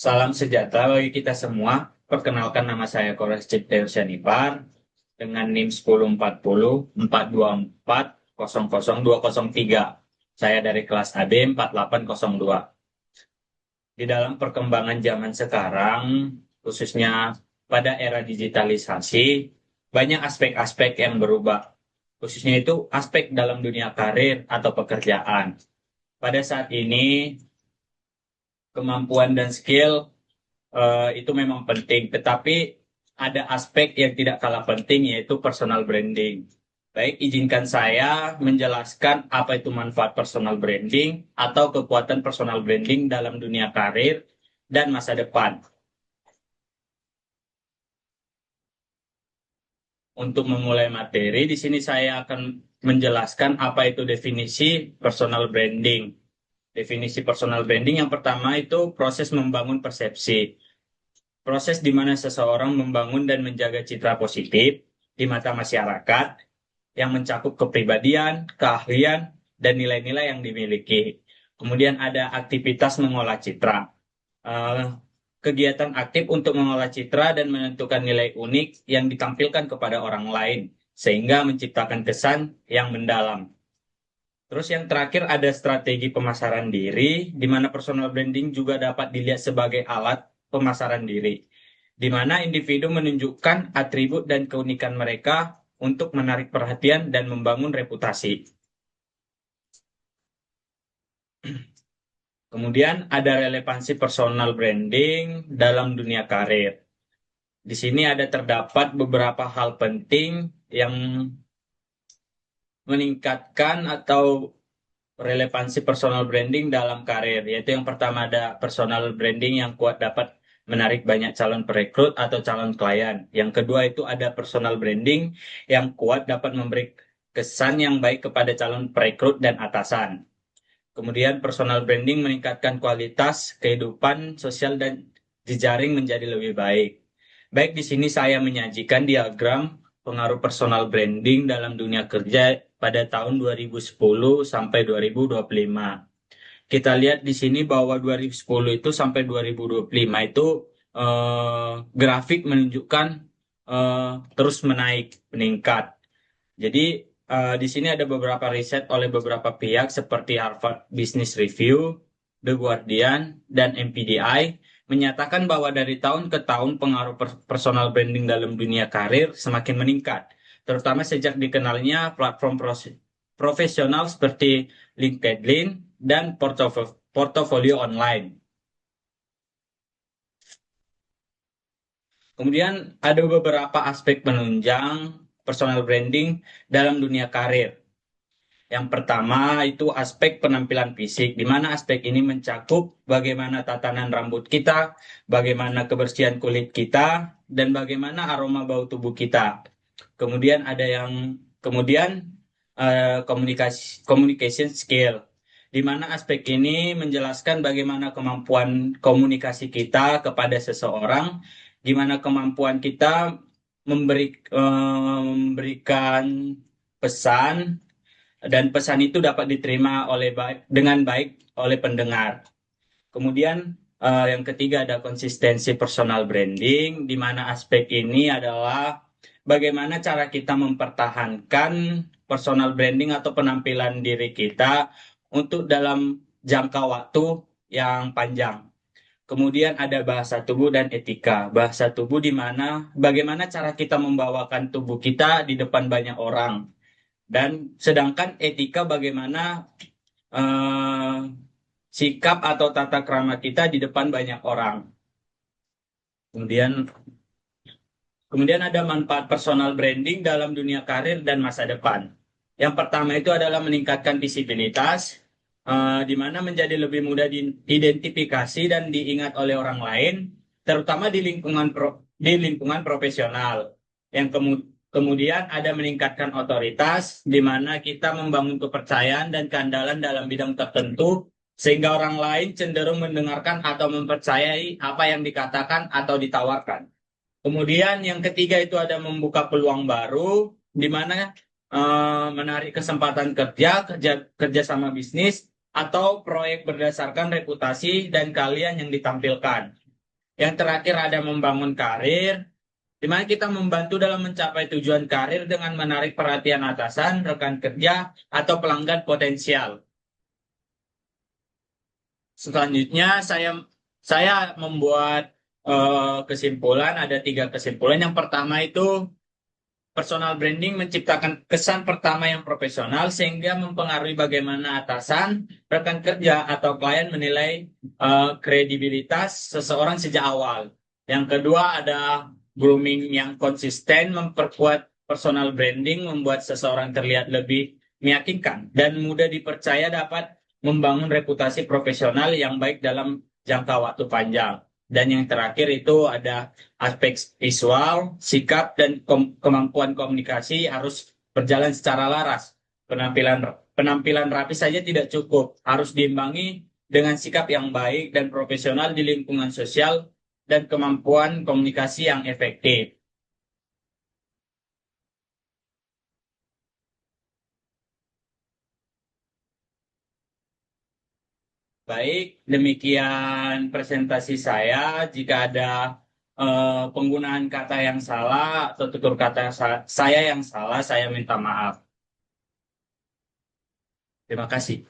Salam sejahtera bagi kita semua. Perkenalkan nama saya Kores Cipteo Syanipar dengan NIM 1040 424 002003. Saya dari kelas AB 4802. Di dalam perkembangan zaman sekarang, khususnya pada era digitalisasi, banyak aspek-aspek yang berubah. Khususnya itu aspek dalam dunia karir atau pekerjaan. Pada saat ini, kemampuan dan skill itu memang penting, tetapi ada aspek yang tidak kalah penting yaitu personal branding. Baik, izinkan saya menjelaskan apa itu manfaat personal branding atau kekuatan personal branding dalam dunia karir dan masa depan. Untuk memulai materi, di sini saya akan menjelaskan apa itu definisi personal branding. Definisi personal branding yang pertama itu proses membangun persepsi. Proses di mana seseorang membangun dan menjaga citra positif di mata masyarakat yang mencakup kepribadian, keahlian, dan nilai-nilai yang dimiliki. Kemudian ada aktivitas mengolah citra. Eh, Kegiatan aktif untuk mengolah citra dan menentukan nilai unik yang ditampilkan kepada orang lain, sehingga menciptakan kesan yang mendalam. Terus yang terakhir ada strategi pemasaran diri, di mana personal branding juga dapat dilihat sebagai alat pemasaran diri, di mana individu menunjukkan atribut dan keunikan mereka untuk menarik perhatian dan membangun reputasi. Kemudian ada relevansi personal branding dalam dunia karir. Di sini ada terdapat beberapa hal penting yang meningkatkan atau relevansi personal branding dalam karir, yaitu yang pertama ada personal branding yang kuat dapat menarik banyak calon perekrut atau calon klien. Yang kedua itu ada personal branding yang kuat dapat memberi kesan yang baik kepada calon perekrut dan atasan. Kemudian personal branding meningkatkan kualitas kehidupan sosial dan jejaring menjadi lebih baik. Baik, di sini saya menyajikan diagram pengaruh personal branding dalam dunia kerja pada tahun 2010 sampai 2025. Kita lihat di sini bahwa 2010 itu sampai 2025 itu grafik menunjukkan terus meningkat. Jadi di sini ada beberapa riset oleh beberapa pihak seperti Harvard Business Review, The Guardian, dan MPDI menyatakan bahwa dari tahun ke tahun pengaruh personal branding dalam dunia karir semakin meningkat, terutama sejak dikenalnya platform profesional seperti LinkedIn dan portofolio online. Kemudian ada beberapa aspek penunjang personal branding dalam dunia karir. Yang pertama itu aspek penampilan fisik, di mana aspek ini mencakup bagaimana tatanan rambut kita, bagaimana kebersihan kulit kita, dan bagaimana aroma bau tubuh kita. Kemudian ada yang kemudian communication skill, di mana aspek ini menjelaskan bagaimana kemampuan komunikasi kita kepada seseorang, gimana kemampuan kita memberikan pesan dan pesan itu dapat diterima dengan baik oleh pendengar. Kemudian yang ketiga ada konsistensi personal branding, di mana aspek ini adalah bagaimana cara kita mempertahankan personal branding atau penampilan diri kita untuk dalam jangka waktu yang panjang. Kemudian ada bahasa tubuh dan etika. Bahasa tubuh di mana bagaimana cara kita membawakan tubuh kita di depan banyak orang. Dan sedangkan etika bagaimana eh, sikap atau tata krama kita di depan banyak orang. Kemudian kemudian ada manfaat personal branding dalam dunia karir dan masa depan. Yang pertama itu adalah meningkatkan visibilitas, di mana menjadi lebih mudah diidentifikasi dan diingat oleh orang lain, terutama di lingkungan profesional. Yang kemudian ada meningkatkan otoritas, di mana kita membangun kepercayaan dan keandalan dalam bidang tertentu, sehingga orang lain cenderung mendengarkan atau mempercayai apa yang dikatakan atau ditawarkan. Kemudian yang ketiga itu ada membuka peluang baru, di mana menarik kesempatan kerja sama bisnis, atau proyek berdasarkan reputasi dan keahlian yang ditampilkan. Yang terakhir ada membangun karir, di mana kita membantu dalam mencapai tujuan karir dengan menarik perhatian atasan, rekan kerja, atau pelanggan potensial. Selanjutnya saya membuat kesimpulan, ada 3 kesimpulan. Yang pertama itu personal branding menciptakan kesan pertama yang profesional sehingga mempengaruhi bagaimana atasan, rekan kerja, atau klien menilai kredibilitas seseorang sejak awal. Yang kedua ada grooming yang konsisten, memperkuat personal branding, membuat seseorang terlihat lebih meyakinkan dan mudah dipercaya, dapat membangun reputasi profesional yang baik dalam jangka waktu panjang. Dan yang terakhir itu ada aspek visual, sikap, dan kemampuan komunikasi harus berjalan secara laras. Penampilan rapi saja tidak cukup, harus diimbangi dengan sikap yang baik dan profesional di lingkungan sosial dan kemampuan komunikasi yang efektif. Baik, demikian presentasi saya. Jika ada penggunaan kata yang salah atau tutur kata saya yang salah, saya minta maaf. Terima kasih.